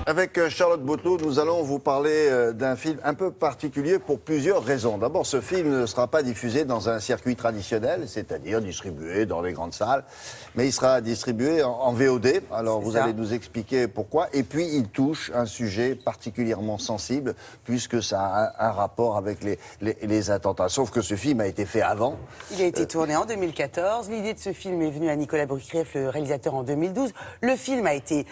Avec Charlotte Bautelot, nous allons vous parler d'un film un peu particulier pour plusieurs raisons. D'abord, ce film ne sera pas diffusé dans un circuit traditionnel, c'est-à-dire distribué dans les grandes salles, mais il sera distribué en VOD. Alors, vous allez nous expliquer pourquoi. Et puis, il touche un sujet particulièrement sensible, puisque ça a un rapport avec les attentats. Sauf que ce film a été fait avant. Il a été tourné en 2014. L'idée de ce film est venue à Nicolas Boukrieff, le réalisateur, en 2012. Le film a été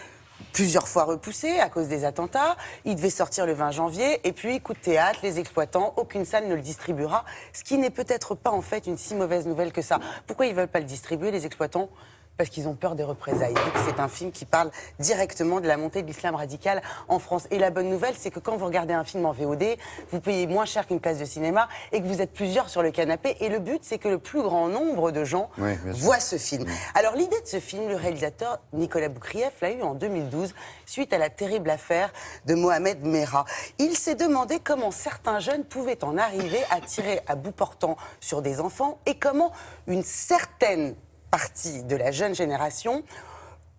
plusieurs fois repoussé à cause des attentats. Il devait sortir le 20 janvier. Et puis, coup de théâtre, les exploitants, aucune salle ne le distribuera. Ce qui n'est peut-être pas, en fait, une si mauvaise nouvelle que ça. Pourquoi ils ne veulent pas le distribuer, les exploitants ? Parce qu'ils ont peur des représailles. C'est un film qui parle directement de la montée de l'islam radical en France. Et la bonne nouvelle, c'est que quand vous regardez un film en VOD, vous payez moins cher qu'une place de cinéma et que vous êtes plusieurs sur le canapé. Et le but, c'est que le plus grand nombre de gens voient ce film. Alors, l'idée de ce film, le réalisateur Nicolas Boukrieff l'a eu en 2012, suite à la terrible affaire de Mohamed Merah. Il s'est demandé comment certains jeunes pouvaient en arriver à tirer à bout portant sur des enfants et comment une certaine partie de la jeune génération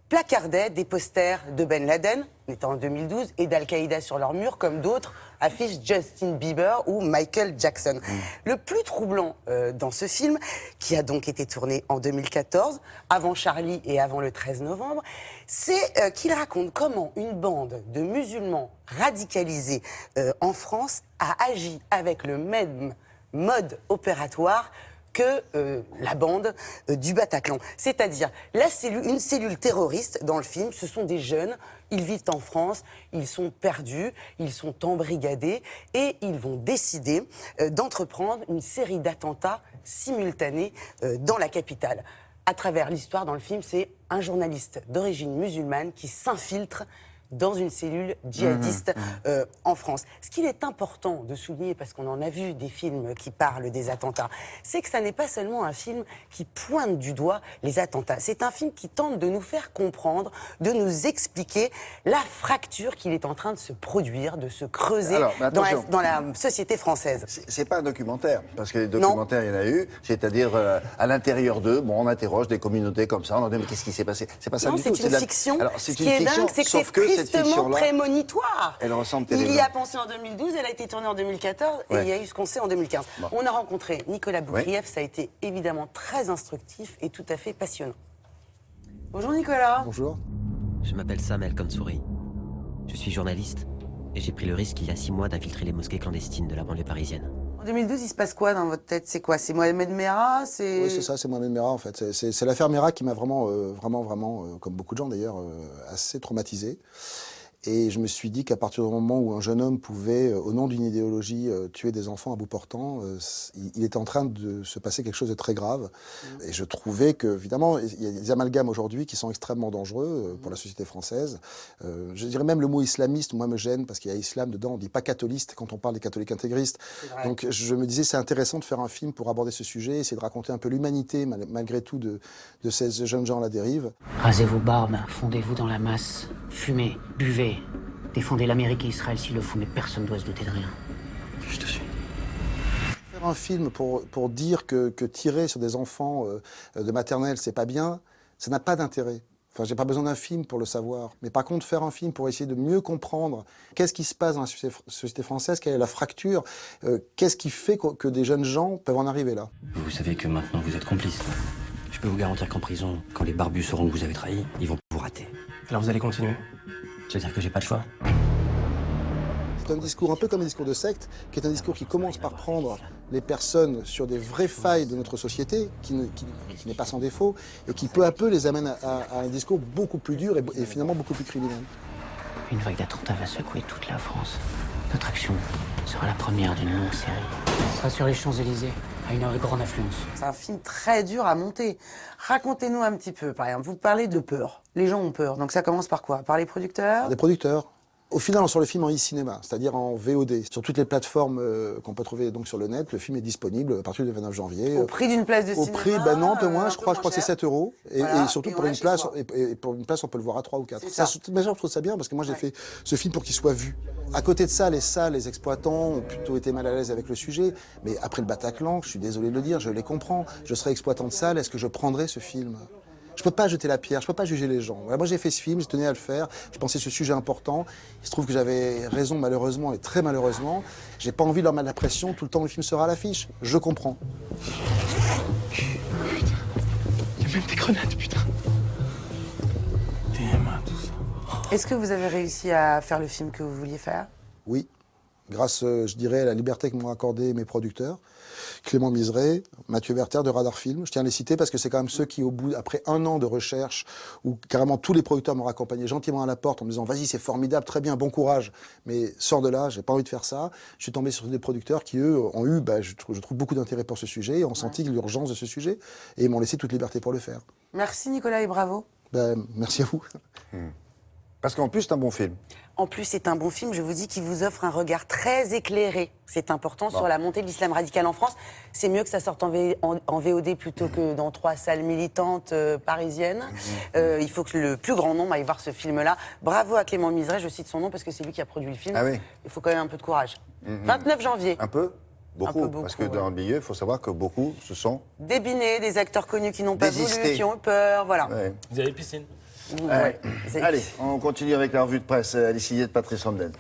placardait des posters de Ben Laden, on était en 2012, et d'Al-Qaïda sur leur mur, comme d'autres affichent Justin Bieber ou Michael Jackson. Le plus troublant dans ce film, qui a donc été tourné en 2014, avant Charlie et avant le 13 novembre, c'est qu'il raconte comment une bande de musulmans radicalisés en France a agi avec le même mode opératoire que la bande du Bataclan. C'est-à-dire une cellule terroriste dans le film, ce sont des jeunes, ils vivent en France, ils sont perdus, ils sont embrigadés et ils vont décider d'entreprendre une série d'attentats simultanés dans la capitale. À travers l'histoire dans le film, c'est un journaliste d'origine musulmane qui s'infiltre dans une cellule djihadiste en France. Ce qu'il est important de souligner, parce qu'on en a vu des films qui parlent des attentats, c'est que ça n'est pas seulement un film qui pointe du doigt les attentats. C'est un film qui tente de nous faire comprendre, de nous expliquer la fracture qu'il est en train de se produire, de se creuser dans la société française. C'est pas un documentaire, parce que les documentaires, il y en a eu, c'est-à-dire à l'intérieur d'eux, on interroge des communautés comme ça, on leur dit mais qu'est-ce qui s'est passé? C'est pas ça du tout. C'est une fiction. Alors, ce qui est dingue, c'est que c'est tristement prémonitoire. Elle ressemble Il y a pensé en 2012, elle a été tournée en 2014 et il y a eu ce qu'on sait en 2015. Bon. On a rencontré Nicolas Boukrieff, ça a été évidemment très instructif et tout à fait passionnant. Bonjour Nicolas. Bonjour. Je m'appelle Sam El Kansouri. Je suis journaliste et j'ai pris le risque il y a 6 mois d'infiltrer les mosquées clandestines de la banlieue parisienne. En 2012, il se passe quoi dans votre tête? C'est quoi? C'est Mohamed Merah? Oui, c'est ça, c'est Mohamed Merah en fait. C'est l'affaire Merah qui m'a vraiment, comme beaucoup de gens d'ailleurs, assez traumatisé. Et je me suis dit qu'à partir du moment où un jeune homme pouvait, au nom d'une idéologie, tuer des enfants à bout portant, il était en train de se passer quelque chose de très grave. Et je trouvais que, évidemment, il y a des amalgames aujourd'hui qui sont extrêmement dangereux pour la société française. Je dirais même le mot islamiste, moi, me gêne, parce qu'il y a islam dedans, on ne dit pas catholiste quand on parle des catholiques intégristes. Donc je me disais, c'est intéressant de faire un film pour aborder ce sujet, essayer de raconter un peu l'humanité, malgré tout, de ces jeunes gens à la dérive. Rasez vos barbes, fondez-vous dans la masse, fumez, buvez. Défendez l'Amérique et Israël s'il le faut, mais personne ne doit se douter de rien. Je te suis. Faire un film pour dire que tirer sur des enfants de maternelle, c'est pas bien, ça n'a pas d'intérêt. Enfin, j'ai pas besoin d'un film pour le savoir. Mais par contre, faire un film pour essayer de mieux comprendre qu'est-ce qui se passe dans la société française, quelle est la fracture, qu'est-ce qui fait que des jeunes gens peuvent en arriver là. Vous savez que maintenant vous êtes complice. Je peux vous garantir qu'en prison, quand les barbus sauront que vous avez trahi, ils vont vous rater. Alors vous allez continuer? C'est-à-dire que j'ai pas le choix. C'est un discours un peu comme un discours de secte, qui est un discours qui commence par prendre les personnes sur des vraies failles de notre société, qui n'est pas sans défaut, et qui peu à peu les amène à un discours beaucoup plus dur et finalement beaucoup plus criminel. Une vague d'attentats va secouer toute la France. Notre action sera la première d'une longue série. Ce sera sur les Champs-Élysées, à une heure de grande affluence. C'est un film très dur à monter. Racontez-nous un petit peu, par exemple, vous parlez de peur. Les gens ont peur, donc ça commence par quoi? Par les producteurs? Des producteurs. Au final, on sort le film en e-cinéma, c'est-à-dire en VOD. Sur toutes les plateformes qu'on peut trouver donc sur le net, le film est disponible à partir du 29 janvier. Au prix d'une place de cinéma? Au prix, non, un peu moins, je crois que c'est 7 €. Voilà. Et surtout pour une place, on peut le voir à 3 ou 4. Mais je trouve ça bien parce que moi j'ai fait ce film pour qu'il soit vu. À côté de ça, les exploitants ont plutôt été mal à l'aise avec le sujet. Mais après le Bataclan, je suis désolé de le dire, je les comprends. Je serais exploitant de salle, est-ce que je prendrais ce film ? Je peux pas jeter la pierre, je peux pas juger les gens. Voilà, moi j'ai fait ce film, je tenais à le faire, je pensais ce sujet important. Il se trouve que j'avais raison malheureusement et très malheureusement. J'ai pas envie de leur mettre la pression, tout le temps le film sera à l'affiche. Je comprends. Putain, il y a même des grenades, putain. TMA, tout ça. Est-ce que vous avez réussi à faire le film que vous vouliez faire? Oui, grâce, je dirais, à la liberté que m'ont accordé mes producteurs. Clément Miseret, Mathieu Werther de Radar Film. Je tiens à les citer parce que c'est quand même ceux qui, après 1 an de recherche, où carrément tous les producteurs m'ont raccompagné gentiment à la porte en me disant « Vas-y, c'est formidable, très bien, bon courage, mais sors de là, j'ai pas envie de faire ça ». Je suis tombé sur des producteurs qui, eux, ont eu, je trouve beaucoup d'intérêt pour ce sujet et ont senti l'urgence de ce sujet et m'ont laissé toute liberté pour le faire. Merci Nicolas et bravo. Merci à vous. Parce qu'en plus, c'est un bon film. En plus, c'est un bon film, je vous dis, qui vous offre un regard très éclairé. C'est important sur la montée de l'islam radical en France. C'est mieux que ça sorte en VOD plutôt que dans 3 salles militantes parisiennes. Il faut que le plus grand nombre aille voir ce film-là. Bravo à Clément Miseret, je cite son nom parce que c'est lui qui a produit le film. Ah oui. Il faut quand même un peu de courage. 29 janvier. Un peu? Beaucoup, beaucoup, parce que dans le milieu, il faut savoir que beaucoup se sont... Débinés, des acteurs connus qui n'ont pas voulu, Désistés. qui ont eu peur, voilà. Ouais. Vous avez piscine? Ouais. Allez, on continue avec la revue de presse. Allez, signée de Patrice Ramden.